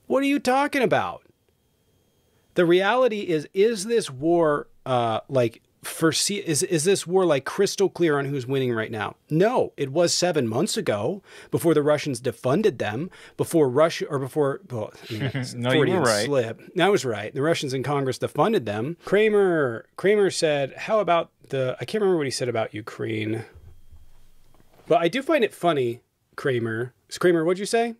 What are you talking about? The reality is this war is this war like crystal clear on who's winning right now? No, it was 7 months ago before the Russians defunded them, before Russia or before well, no, you were right. Slip. I was right. The Russians in Congress defunded them. Kramer said, "How about I can't remember what he said about Ukraine." But I do find it funny, Kramer. What'd you say?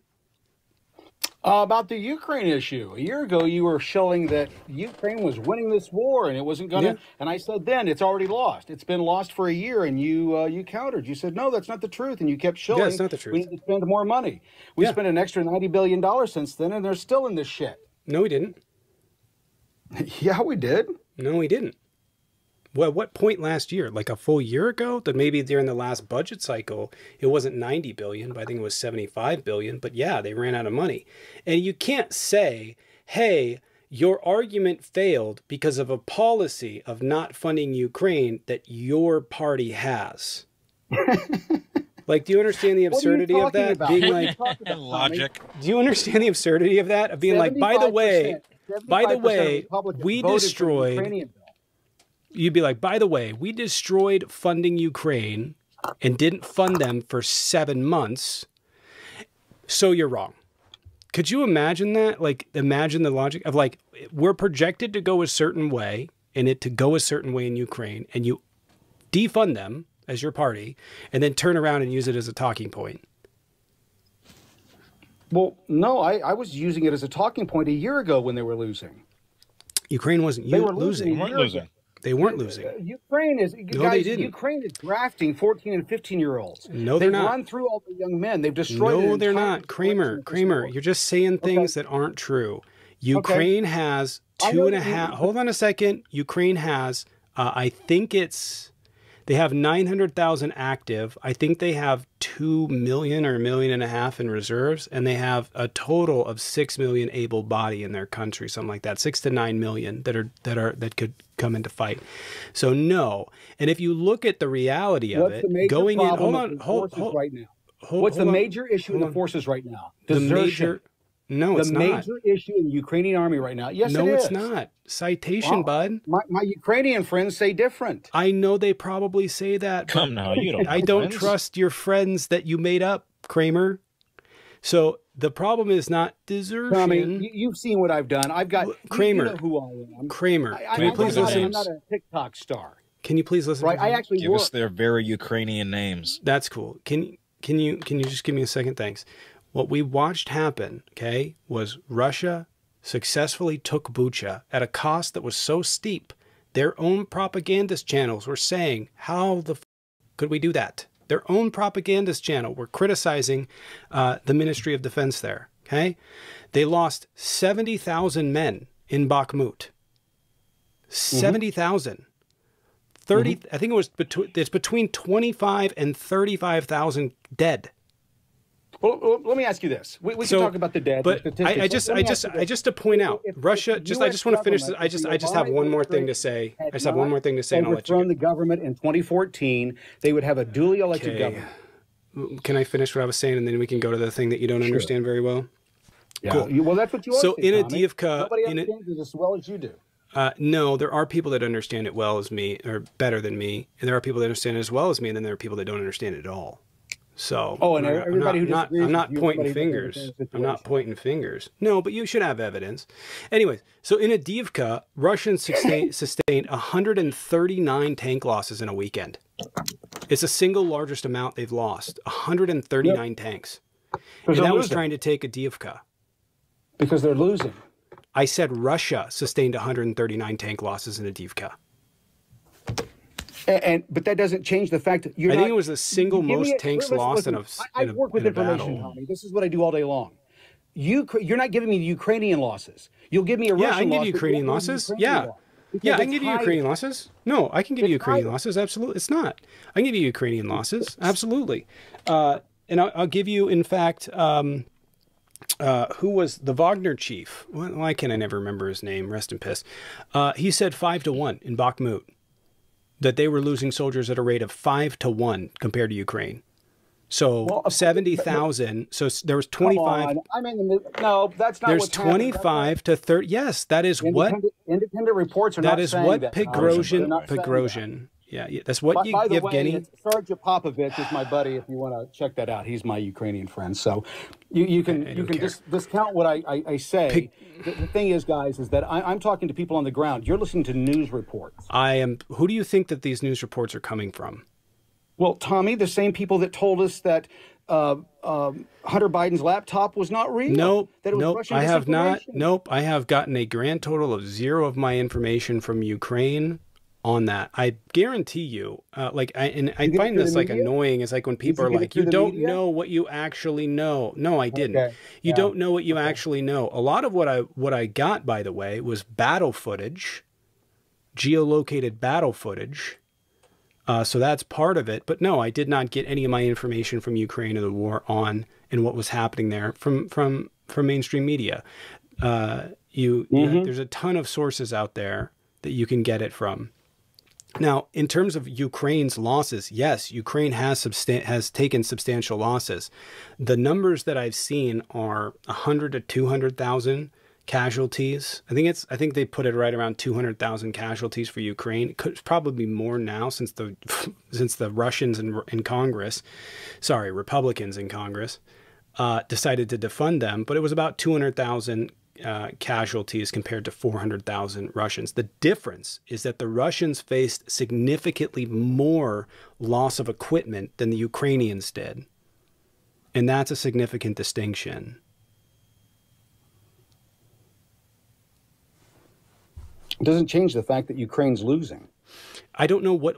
About the Ukraine issue. A year ago, you were showing that Ukraine was winning this war and it wasn't going to. Yeah. And I said then, it's already lost. It's been lost for a year, and you countered. You said, no, that's not the truth. And you kept showing. Yeah, it's not the truth. We need to spend more money. We spent an extra $90 billion since then, and they're still in this shit. No, we didn't. Yeah, we did. No, we didn't. Well, what point last year? Like a full year ago? That maybe during the last budget cycle, it wasn't 90 billion, but I think it was 75 billion. But yeah, they ran out of money. And you can't say, hey, your argument failed because of a policy of not funding Ukraine that your party has. Like, do you understand the absurdity of that? About? Being like, logic. Do you understand the absurdity of that? Of being like, by the way, we destroyed. You'd be like, by the way, we destroyed funding Ukraine and didn't fund them for 7 months. So you're wrong. Could you imagine that? Like, imagine the logic of like, we're projected to go a certain way and it to go a certain way in Ukraine, and you defund them as your party and then turn around and use it as a talking point. Well, no, I was using it as a talking point a year ago when they were losing. Ukraine wasn't losing. They weren't losing. They weren't losing. Ukraine is, no, guys, they didn't. Ukraine is drafting 14 and 15-year-olds. No, they're not. They've run through all the young men. They've destroyed. No, they're not. Kramer, you're just saying things that aren't true. Ukraine has 2.5. Hold on a second. Ukraine has, I think they have 900,000 active. I think they have 2 million or 1.5 million in reserves, and they have a total of 6 million able-bodied in their country, something like that, 6 to 9 million that could come into fight. So no, and if you look at the reality of it, going in, hold right now. What's the major issue in the forces right now? Desertion. No, it's not. The major issue in the Ukrainian army right now. Yes, no, it is. It's not. Citation, bud. My Ukrainian friends say different. I know they probably say that. Come now, you don't. I don't trust your friends that you made up, Kramer. So the problem is not desertion. Tommy, you've seen what I've done. I've got Kramer. You know who I am. Kramer, can you please listen? I'm not a TikTok star. Can you please listen? Right, I actually give us their very Ukrainian names. That's cool. Can you just give me a second? Thanks. What we watched happen, okay, was Russia successfully took Bucha at a cost that was so steep. Their own propagandist channels were saying, how the f could we do that? Their own propagandist channel were criticizing the Ministry of Defense there, okay? They lost 70,000 men in Bakhmut. 70,000. 30, I think it's between 25 and 35,000 dead. Well, let me ask you this. We can talk about the dead. But I just to point out, Russia. I just want to finish this. I just have one more thing to say. I just have one more thing to say, and I'll let you go. Overthrown the government in 2014, they would have a duly elected government. Can I finish what I was saying, and then we can go to the thing that you don't understand very well? Yeah. Cool. Well, that's what you. So in Avdiivka, nobody understands it as well as you do. No, there are people that understand it well as me, or better than me, and there are people that understand it as well as me, and then there are people that don't understand it at all. So, everybody I'm not pointing fingers. I'm not pointing fingers. No, but you should have evidence. Anyways, so in Avdiivka, Russians sustained 139 tank losses in a weekend. It's the single largest amount they've lost. 139 tanks. And that was trying to take Avdiivka. Because they're losing. I said Russia sustained 139 tank losses in Avdiivka. But that doesn't change the fact that I think it was the single most tanks lost in a battle. I work with information, Tommy. This is what I do all day long. You're not giving me the Ukrainian losses. You'll give me a Russian loss. Yeah, I can give you Ukrainian losses. Yeah. Yeah, I can give you Ukrainian losses. No, I can give you Ukrainian losses. Absolutely. It's not. I can give you Ukrainian losses. Absolutely. And I'll give you, in fact, who was the Wagner chief? Why can I never remember his name? Rest in peace. He said 5-1 in Bakhmut. That they were losing soldiers at a rate of 5-1 compared to Ukraine. So Well, 70,000. So there was come 25. on. I'm in the no. That's not There's what's happening. 25 to 30. Yes, that is what Independent reports are that not is saying what that. They're not saying that. Pogroshin. Yeah, that's what By the way, Yevgeny. it's Sergei Popovich is my buddy. If you want to check that out, he's my Ukrainian friend. So you can discount what I say. The thing is, guys, is that I'm talking to people on the ground. You're listening to news reports. I am. Who do you think that these news reports are coming from? Well, Tommy, the same people that told us that Hunter Biden's laptop was not real. Nope. That it was Nope. Russian I have not. disinformation. Nope. I have gotten a grand total of 0 of my information from Ukraine on that. I guarantee you, I get find it this through like the media? annoying. It's like when people are you get it like, through you the don't media? know what you actually know. No, I didn't. Okay. You Yeah. don't know what you actually know. A lot of what I got, by the way, was battle footage, geolocated battle footage. So that's part of it. But no, I did not get any of my information from Ukraine or the war on and what was happening there from mainstream media. There's a ton of sources out there that you can get it from. Now, in terms of Ukraine's losses, yes, Ukraine has taken substantial losses. The numbers that I've seen are 100 to 200,000 casualties. I think they put it right around 200,000 casualties for Ukraine. It could probably be more now since the Russians in Congress, Republicans in Congress, decided to defund them. But it was about 200,000 casualties compared to 400,000 Russians. The difference is that the Russians faced significantly more loss of equipment than the Ukrainians did. And that's a significant distinction. It doesn't change the fact that Ukraine's losing. I don't know what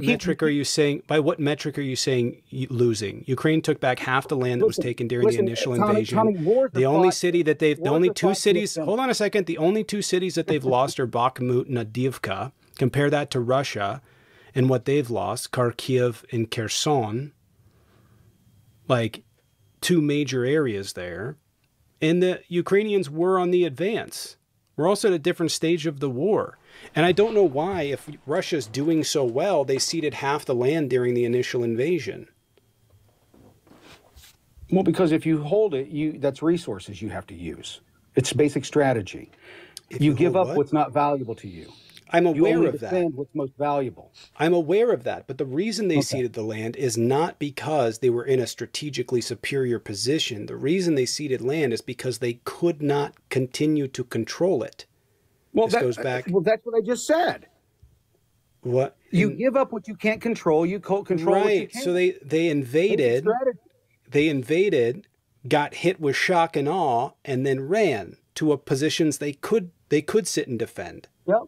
metric are you saying? By what metric are you saying losing? Ukraine took back half the land that was taken during the initial invasion. The only two cities. Hold on a second. The only 2 cities that they've lost are Bakhmut and Avdiivka. Compare that to Russia, and what they've lost: Kharkiv and Kherson. Like 2 major areas there, and the Ukrainians were on the advance. We're also at a different stage of the war. And I don't know why, if Russia's doing so well, they ceded half the land during the initial invasion. Well, because if you hold it, that's resources you have to use. It's basic strategy. You give up what's not valuable to you. I'm aware you of that. Defend what's most valuable. I'm aware of that. But the reason they ceded the land is not because they were in a strategically superior position. The reason they ceded land is because they could not continue to control it. Well, goes back. Well, that's what I just said. What? You give up what you can't control. You control what you can. So they invaded. They invaded, got hit with shock and awe, and then ran to positions they could sit and defend. Yep.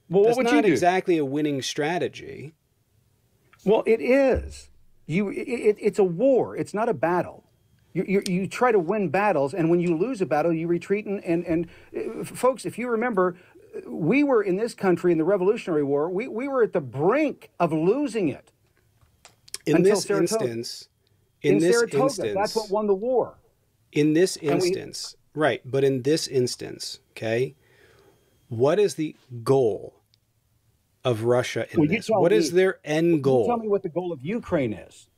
Well, That's what would not you do? exactly a winning strategy. Well, it is. It's a war. It's not a battle. You try to win battles, and when you lose a battle, you retreat. And folks, if you remember, we were in this country in the Revolutionary War. We were at the brink of losing it. In this instance, that's what won the war. In this instance, right? But in this instance, okay, what is the goal of Russia in this? What is their end goal? Tell me what the goal of Ukraine is.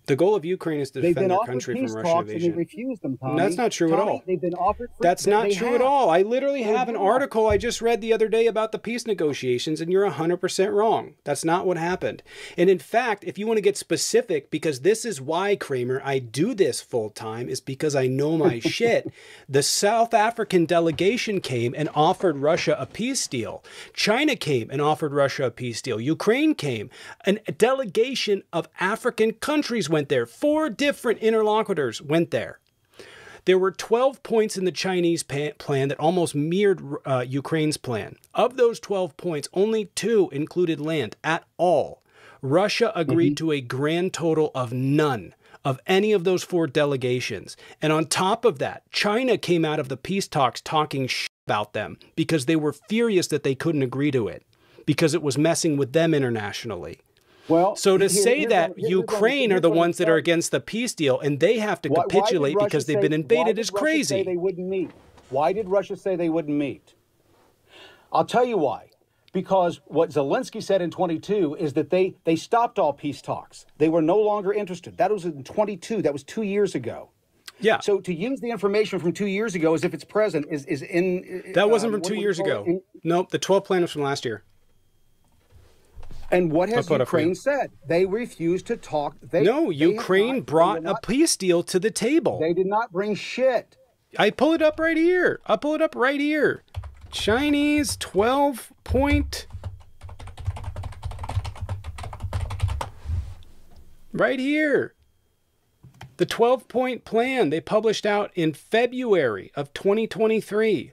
The goal of Ukraine is to defend their country from Russian invasion. And they refused them, Tommy. That's not true at all. They've been offered. That's not true at all. I literally have an article I just read the other day about the peace negotiations, and you're 100% wrong. That's not what happened. And in fact, if you want to get specific, because this is why, Kramer, I do this full time, is because I know my shit. The South African delegation came and offered Russia a peace deal. China came and offered Russia a peace deal. Ukraine came. A delegation of African countries went there. 4 different interlocutors went there. There were 12 points in the Chinese plan that almost mirrored Ukraine's plan. Of those 12 points, only 2 included land at all. Russia agreed to a grand total of none of any of those 4 delegations. And on top of that, China came out of the peace talks talking shit about them because they were furious that they couldn't agree to it because it was messing with them internationally. Well, so to say that Ukraine are the ones that are against the peace deal and they have to capitulate because they've been invaded is crazy. They wouldn't meet. Why did Russia say they wouldn't meet? I'll tell you why. Because what Zelensky said in 22 is that they stopped all peace talks. They were no longer interested. That was in 22. That was 2 years ago. Yeah. So to use the information from 2 years ago as if it's present is in... That wasn't from 2 years ago. Nope, the 12 plan was from last year. And what has Ukraine said? They refused to talk. Ukraine brought a peace deal to the table. They did not bring shit. I pull it up right here. I'll pull it up right here. Chinese 12-point. Right here. The 12-point plan they published out in February of 2023.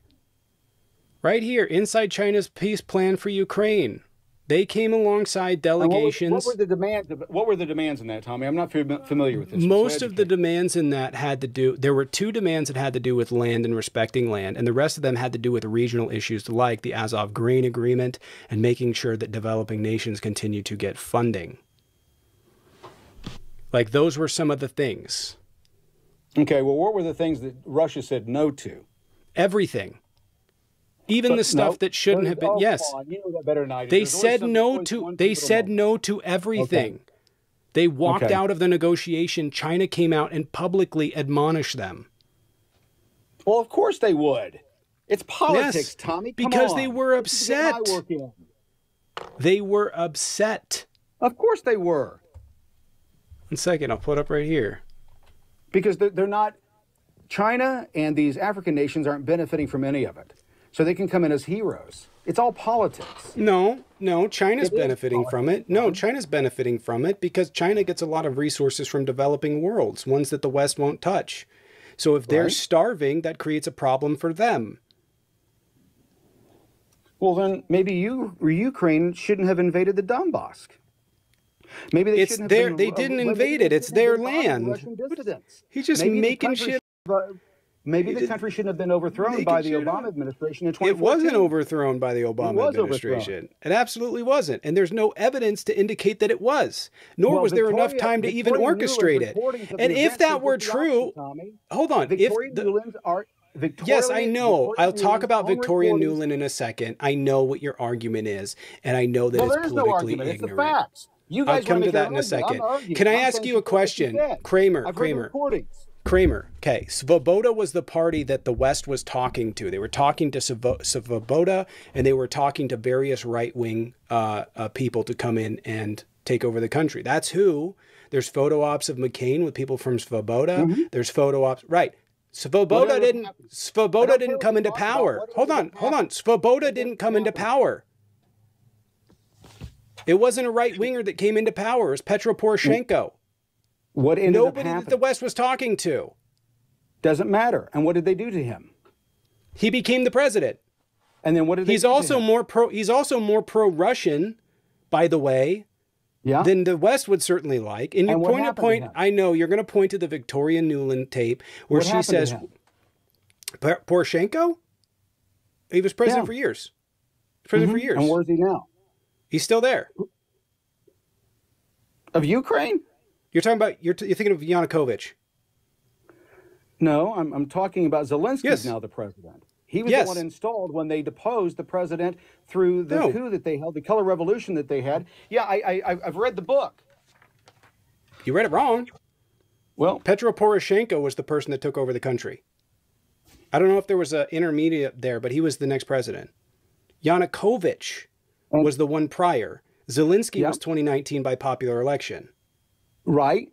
Right here, inside China's peace plan for Ukraine. They came alongside delegations. What were the demands? What were the demands in that, Tommy? I'm not familiar with this. Most of the demands in that had to do. There were 2 demands that had to do with land and respecting land, and the rest of them had to do with regional issues like the Azov Grain Agreement and making sure that developing nations continue to get funding. Like those were some of the things. Okay, well, what were the things that Russia said no to? Everything. Even the stuff that shouldn't have been. Yes. You know that better than I do. They said no to. They said no to everything. Okay. They walked out of the negotiation. China came out and publicly admonished them. Well, of course they would. It's politics, yes, Tommy. Because they were upset. They were upset. Of course they were. 1 second, I'll put up right here. Because they're not. China and these African nations aren't benefiting from any of it. So they can come in as heroes. It's all politics. No, China's benefiting from it. No, China's benefiting from it because China gets a lot of resources from developing worlds, ones that the West won't touch. So if they're starving, that creates a problem for them. Well, then maybe Ukraine shouldn't have invaded the Donbass. Maybe they shouldn't have they didn't invade it. It's their land. He's just making shit. Maybe the country shouldn't have been overthrown by the Obama administration in 2014. It wasn't overthrown by the Obama administration. It absolutely wasn't. And there's no evidence to indicate that it was. Nor was there enough time to even orchestrate it. And if that were true, hold on. Yes, I know. I'll talk about Victoria Nuland in a second. I know what your argument is. And I know that it's politically ignorant. It's the facts. I'll come to that in a second. Can I ask you a question? Kramer. Okay, Svoboda was the party that the West was talking to. They were talking to Svoboda, and they were talking to various right-wing people to come in and take over the country. That's who. There's photo ops of McCain with people from Svoboda. Mm-hmm. There's photo ops. Right. Svoboda didn't come into power. Hold on. Svoboda didn't come into power. It wasn't a right-winger that came into power. It was Petro Poroshenko. What ended up happening? Nobody that the West was talking to. Doesn't matter. And what did they do to him? He became the president. And then what did they do to him? He's also more pro-Russian, by the way, than the West would certainly like. And you point, I know you're going to point to the Victoria Nuland tape where she says, Poroshenko? He was president for years. President for years. And where is he now? He's still there. Of Ukraine? You're talking about, you're thinking of Yanukovych. No, I'm talking about Zelensky is now the president. He was the one installed when they deposed the president through the coup that they held, the color revolution that they had. Yeah, I've read the book. You read it wrong. Well, Petro Poroshenko was the person that took over the country. I don't know if there was an intermediate there, but he was the next president. Yanukovych was the one prior. Zelensky was 2019 by popular election. Right,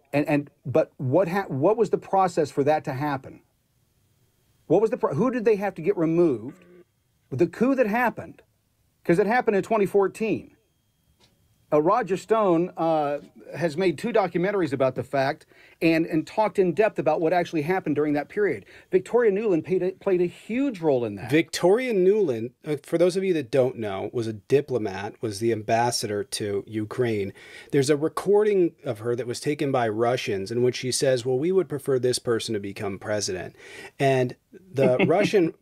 but what was the process for that to happen? What was who did they have to get removed? The coup that happened, because it happened in 2014. Roger Stone has made 2 documentaries about the fact and talked in depth about what actually happened during that period. Victoria Nuland played a huge role in that. Victoria Nuland, for those of you that don't know, was a diplomat, was the ambassador to Ukraine. There's a recording of her that was taken by Russians in which she says, well, we would prefer this person to become president. And the Russian...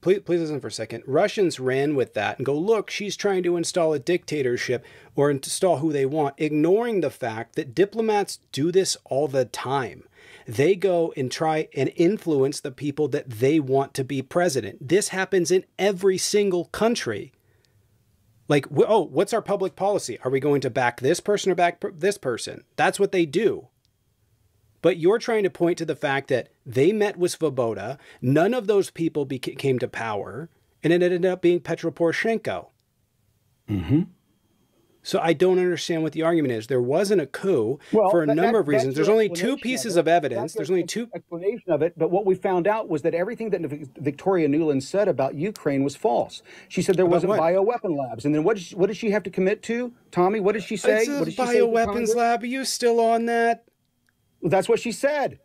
Please listen for a second. Russians ran with that and go, look, she's trying to install a dictatorship or install who they want, ignoring the fact that diplomats do this all the time. They go and try and influence the people that they want to be president. This happens in every single country. Like, oh, what's our public policy? Are we going to back this person or back this person? That's what they do. But you're trying to point to the fact that they met with Svoboda, none of those people came to power, and it ended up being Petro Poroshenko. Mm-hmm. So I don't understand what the argument is. There wasn't a coup for a number of reasons. There's only two pieces of evidence. There's only two explanation of it. But what we found out was that everything that Victoria Nuland said about Ukraine was false. She said there wasn't bioweapon labs. And then what did she have to commit to, Tommy? What did she say? What did she say? Bioweapons lab. Are you still on that? Well, that's what she said.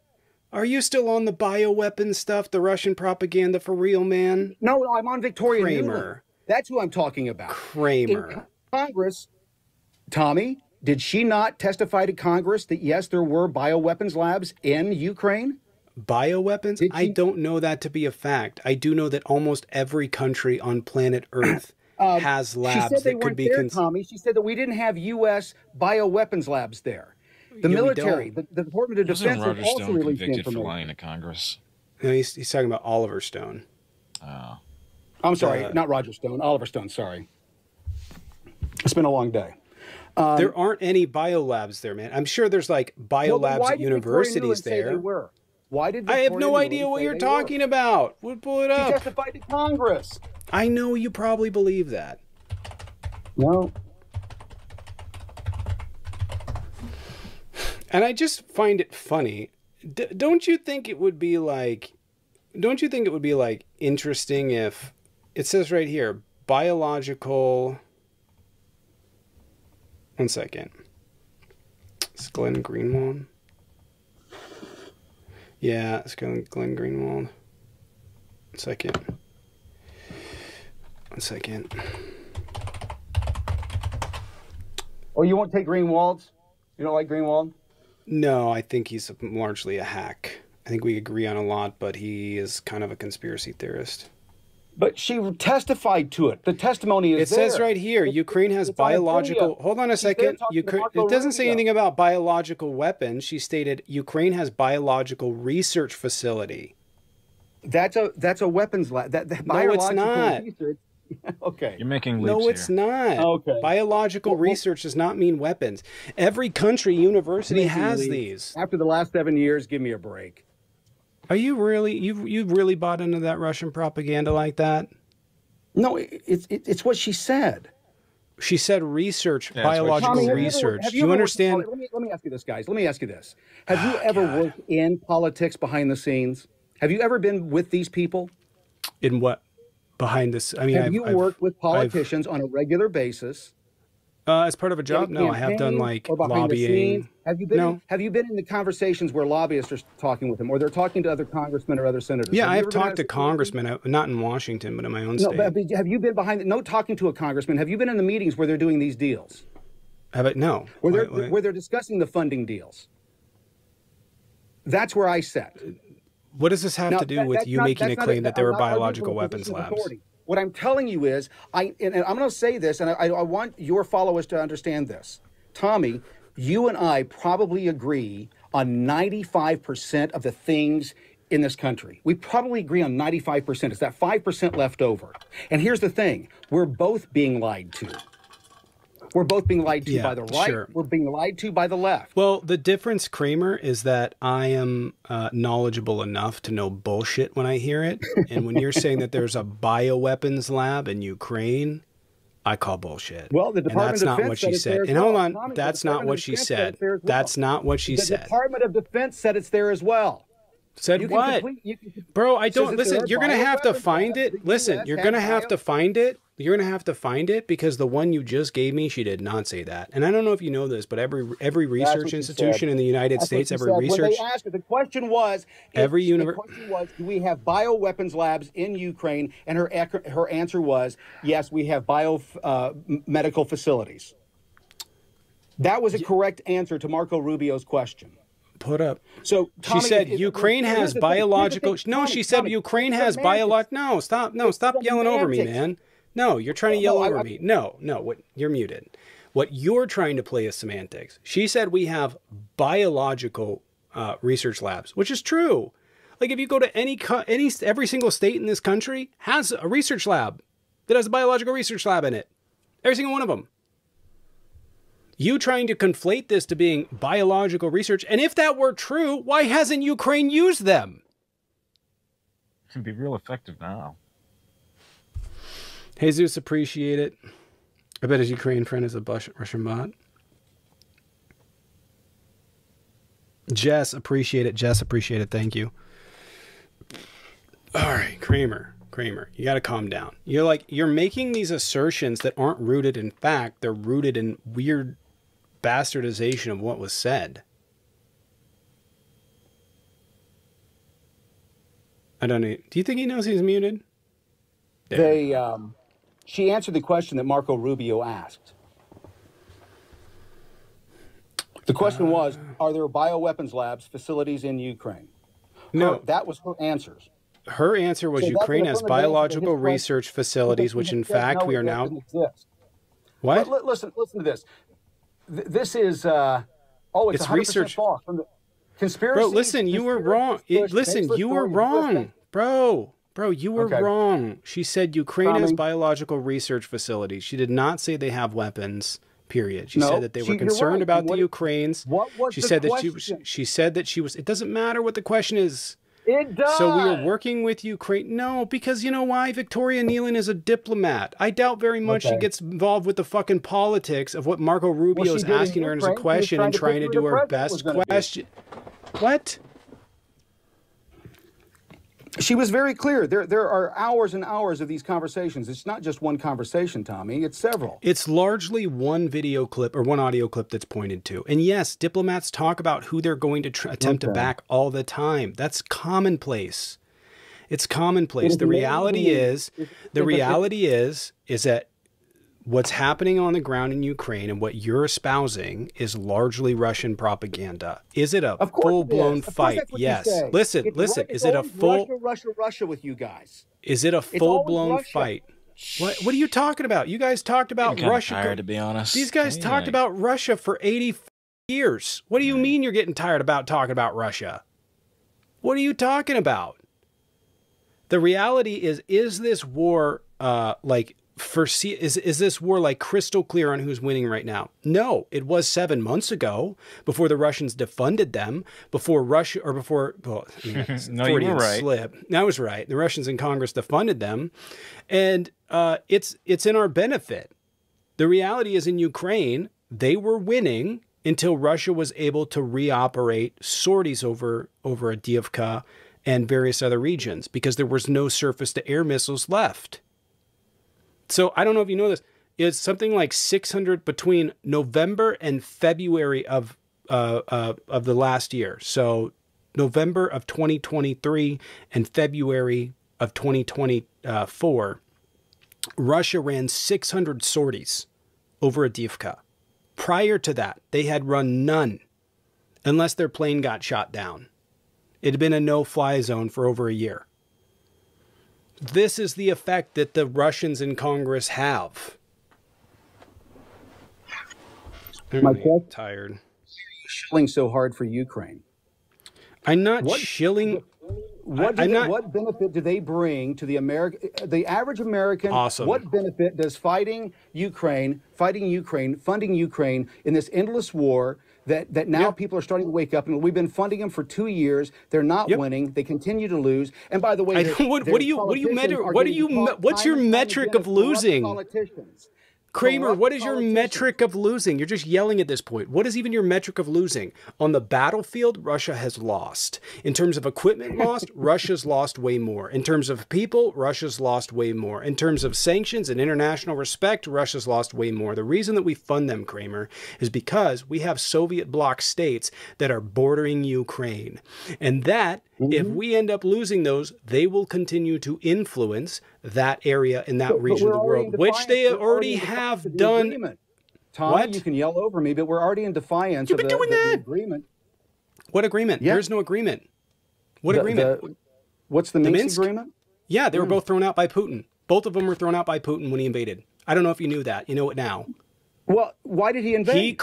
Are you still on the bioweapon stuff, the Russian propaganda for real, man? No, I'm on Victoria Nuland. That's who I'm talking about. Kramer. In Congress, Tommy, did she not testify to Congress that, yes, there were bioweapons labs in Ukraine? Bioweapons? I don't know that to be a fact. I do know that almost every country on planet Earth has labs she said that could be... Tommy. She said that we didn't have U.S. bioweapons labs there. The military, the Department of Defense has also released information. For lying to Congress? No, he's talking about Oliver Stone. Oh. I'm sorry, not Roger Stone. Oliver Stone, sorry. It's been a long day. There aren't any biolabs there, man. I'm sure there's like biolabs at universities there. Why did I have no idea what you're talking about? We'll pull it up. She testified to Congress. I know you probably believe that. No. And I just find it funny. Don't you think it would be like interesting if it says right here, biological... One second. It's Glenn Greenwald. Yeah, it's Glenn Greenwald. One second. Oh, you won't take Greenwald's? You don't like Greenwald? No, I think he's largely a hack. I think we agree on a lot, but he is kind of a conspiracy theorist. But she testified to it. The testimony is there. It says right here, Ukraine has biological... Hold on a second. It doesn't say anything about biological weapons. She stated Ukraine has biological research facility. That's a weapons lab. No, it's not. Research. Okay. You're making leaps No, it's not. Okay. Biological research does not mean weapons. Every country university has these. After the last 7 years, give me a break. Are you really you really bought into that Russian propaganda like that? No, it's what she said. She said research, biological research. Do you understand? Let me ask you this, guys. Let me ask you this. Have you ever worked in politics behind the scenes? Have you ever been with these people? In what? Behind this? I mean, have you worked with politicians on a regular basis? As part of a job? No, I have done like lobbying. Have you been in the conversations where lobbyists are talking with them, or they're talking to other congressmen or other senators? Yeah, I've talked to congressmen, not in Washington, but in my own state. No, but have you been talking to a congressman? Have you been in the meetings where they're doing these deals? No. Where they're discussing the funding deals. That's where I sat. What does this have to do with you making a claim that there were biological weapons labs? What I'm telling you is, and I'm going to say this, and I want your followers to understand this. Tommy, you and I probably agree on 95% of the things in this country. We probably agree on 95%. It's that 5% left over. And here's the thing. We're both being lied to. We're both being lied to by the right. Sure. We're being lied to by the left. Well, the difference, Kramer, is that I am knowledgeable enough to know bullshit when I hear it. And when you're saying that there's a bioweapons lab in Ukraine, I call bullshit. Well, the Department of Defense not what she said. And hold on, that's not what she said. That's not what she said. The Department of Defense said it's there as well. Said what? Bro, I don't listen. You're gonna have to find it. Listen, you're gonna have to find it. You're gonna have to find it because the one you just gave me, she did not say that. And I don't know if you know this, but every research institution in the United States, every research. When they asked her, the question was, do we have bioweapons labs in Ukraine? And her answer was, yes, we have medical facilities. That was a correct answer to Marco Rubio's question. Put up. So Tommy, she said Ukraine has biological. No, she said Ukraine has biological. No, stop. No, stop yelling over me, man. No, you're trying to yell over me. No, you're muted. What you're trying to play is semantics. She said we have biological research labs, which is true. Like if you go to every single state in this country has a research lab that has a biological research lab in it. Every single one of them. You trying to conflate this to being biological research, and if that were true, why hasn't Ukraine used them? It can be real effective now. Jesus, appreciate it. I bet his Ukraine friend is a Russian bot. Jess, appreciate it. Jess, appreciate it. Thank you. All right, Kramer, you got to calm down. You're making these assertions that aren't rooted in fact. They're rooted in weird bastardization of what was said. I don't know. Do you think he knows he's muted? She answered the question that Marco Rubio asked. The question was, are there bioweapons labs facilities in Ukraine? No. That was her answers. Her answer was Ukraine has biological research facilities, which in fact we are now... What? But listen to this. This is... it's 100% research. false. From the conspiracy... Bro, listen, you were wrong. Listen, you were wrong. Bro, you were wrong. She said Ukraine has biological research facilities. She did not say they have weapons, period. She said that they were concerned about the Ukrainians. What was she the said question? that she said that she was... It doesn't matter what the question is. It does. So we are working with Ukraine. No, because you know why? Victoria Nealon is a diplomat. I doubt very much she gets involved with the fucking politics of what Marco Rubio is asking her as a question and trying to do her best question. What? She was very clear. There are hours and hours of these conversations. It's not just one conversation, Tommy. It's several. It's largely one video clip or one audio clip that's pointed to. And yes, diplomats talk about who they're going to attempt to back all the time. That's commonplace. It's commonplace. The reality is that what's happening on the ground in Ukraine and what you're espousing is largely Russian propaganda. Is it a full-blown fight? Yes. Listen. Is it a full... Russia with you guys. Is it a full-blown fight? What are you talking about? You guys talked about Russia. Tired, to be honest. These guys talked about Russia for 80 years. What do you mean you're getting tired about talking about Russia? What are you talking about? The reality is this war is this war like crystal clear on who's winning right now? No, it was 7 months ago before the Russians defunded them, no, you were right. Slip. I was right. The Russians in Congress defunded them, and it's in our benefit. The reality is in Ukraine, they were winning until Russia was able to reoperate sorties over Avdiivka and various other regions because there was no surface-to-air missiles left. So I don't know if you know this. It's something like 600 between November and February of the last year. So November of 2023 and February of 2024, Russia ran 600 sorties over Avdiivka. Prior to that, they had run none, unless their plane got shot down. It had been a no-fly zone for over a year. This is the effect that the Russians in Congress have. I'm tired. Shilling so hard for Ukraine. I'm not shilling. What benefit do they bring to the average American? Awesome. What benefit does funding Ukraine in this endless war that now people are starting to wake up, and we've been funding them for 2 years. They're not winning. They continue to lose. And by the way, what's your metric of losing? Politicians. Kramer, what is your metric of losing? You're just yelling at this point. What is even your metric of losing? On the battlefield, Russia has lost. In terms of equipment lost, Russia's lost way more. In terms of people, Russia's lost way more. In terms of sanctions and international respect, Russia's lost way more. The reason that we fund them, Kramer, is because we have Soviet bloc states that are bordering Ukraine. And that, if we end up losing those, they will continue to influence that area in that region of the world, which they already have done. Tom, what? You can yell over me, but we're already in defiance of the agreement. What agreement? Yeah. There's no agreement. What agreement? What's the Minsk agreement? Yeah, they were both thrown out by Putin. Both of them were thrown out by Putin when he invaded. I don't know if you knew that. You know it now. Well, why did he invade?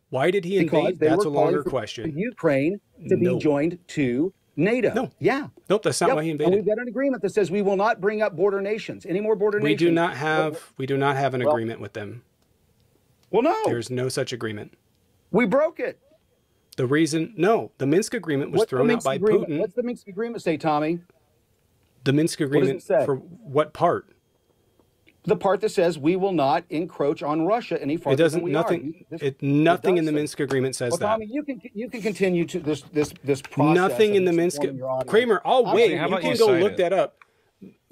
Why did he invade? That's a longer question. Ukraine to be joined to NATO. No. Yeah. Nope, that's not why he And invaded. we've got an agreement that says we will not bring up border nations, any more border We nations. do not have an Well- agreement with them. Well, no, There's no such agreement. we broke it. The Minsk agreement was What's the thrown out Minsk by agreement? Putin. What's the Minsk agreement say, Tommy? The Minsk agreement say? for what part? The part that says we will not encroach on Russia any farther It doesn't. than we Nothing. are. Nothing does in the say- Minsk agreement says Well, that. Tommy, you can continue to this process. Nothing of in the Minsk. informing your audience. Kramer, I'll I'm wait. saying, how You about can you go cite look it? that up.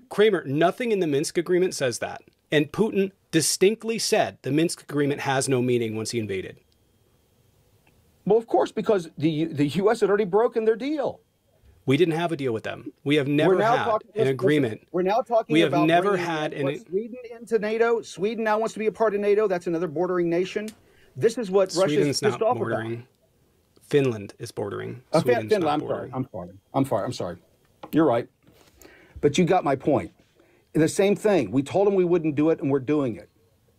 Kramer, nothing in the Minsk agreement says that. And Putin distinctly said the Minsk agreement has no meaning once he invaded. Well, of course, because the U.S. had already broken their deal. We didn't have a deal with them. We have never had an agreement. We're now talking We have about never bringing had what, Sweden into NATO. Sweden now wants to be a part of NATO. That's another bordering nation. This is what Russia's Sweden's pissed not off bordering. Finland is bordering. about. Sweden's Finland, not bordering. I'm sorry. You're right. But you got my point. And the same thing. We told them we wouldn't do it, and we're doing it.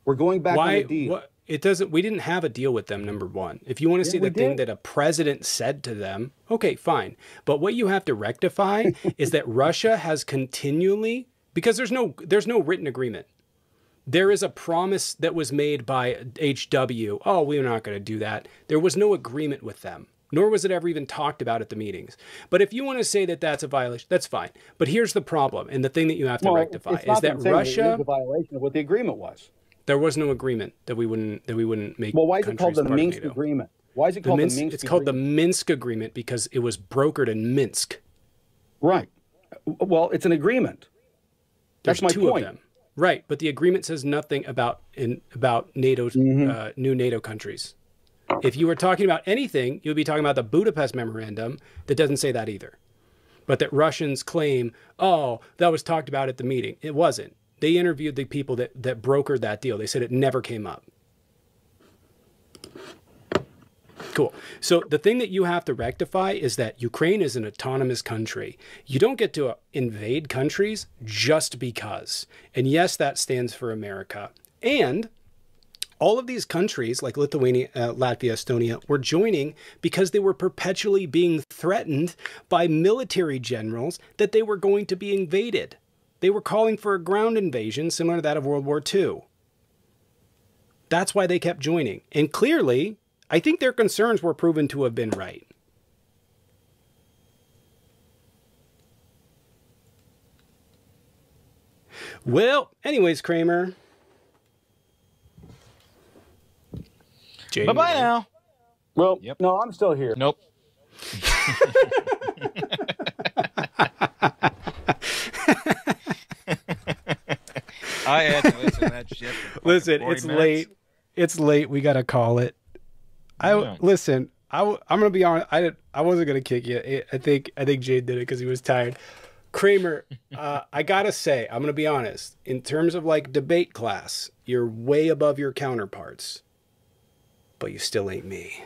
We're going back on Why? the deal. What, it doesn't. We didn't have a deal with them. Number one. If you want to see we the thing did. that a president said to them, okay, fine. But what you have to rectify is that Russia has continually, because there's no written agreement. There is a promise that was made by HW. Oh, we're not going to do that. There was no agreement with them, nor was it ever even talked about at the meetings. But if you want to say that that's a violation, that's fine. But here's the problem, and the thing that you have to rectify it's not is that I'm saying it is Russia. a violation of what the agreement was. There was no agreement that we wouldn't make. Well, why is it called countries the part of Minsk NATO. agreement? Why is it called the Minsk It's called the agreement? Minsk agreement because it was brokered in Minsk. Right. Well, it's an agreement. There's That's my two point. of them. Right, but the agreement says nothing about NATO's Mm-hmm. new NATO countries. If you were talking about anything, you would be talking about the Budapest Memorandum that doesn't say that either. But that Russians claim, oh, that was talked about at the meeting. It wasn't. They interviewed the people that brokered that deal. They said it never came up. Cool. So the thing that you have to rectify is that Ukraine is an autonomous country. You don't get to invade countries just because. And yes, that stands for America. And all of these countries like Lithuania, Latvia, Estonia were joining because they were perpetually being threatened by military generals that they were going to be invaded. They were calling for a ground invasion similar to that of World War II. That's why they kept joining. And clearly, I think their concerns were proven to have been right. Well, anyways, Kramer. Jay, Bye-bye now. Well, Yep. no, I'm still here. Nope. I had to listen to that shit. for fucking Listen, 40 it's minutes. late. It's late. We gotta call it. Yeah. Listen. I'm gonna be honest. I wasn't gonna kick you. I think Jade did it because he was tired. Kramer, I gotta say, I'm gonna be honest. In terms of like debate class, you're way above your counterparts, but you still ain't me.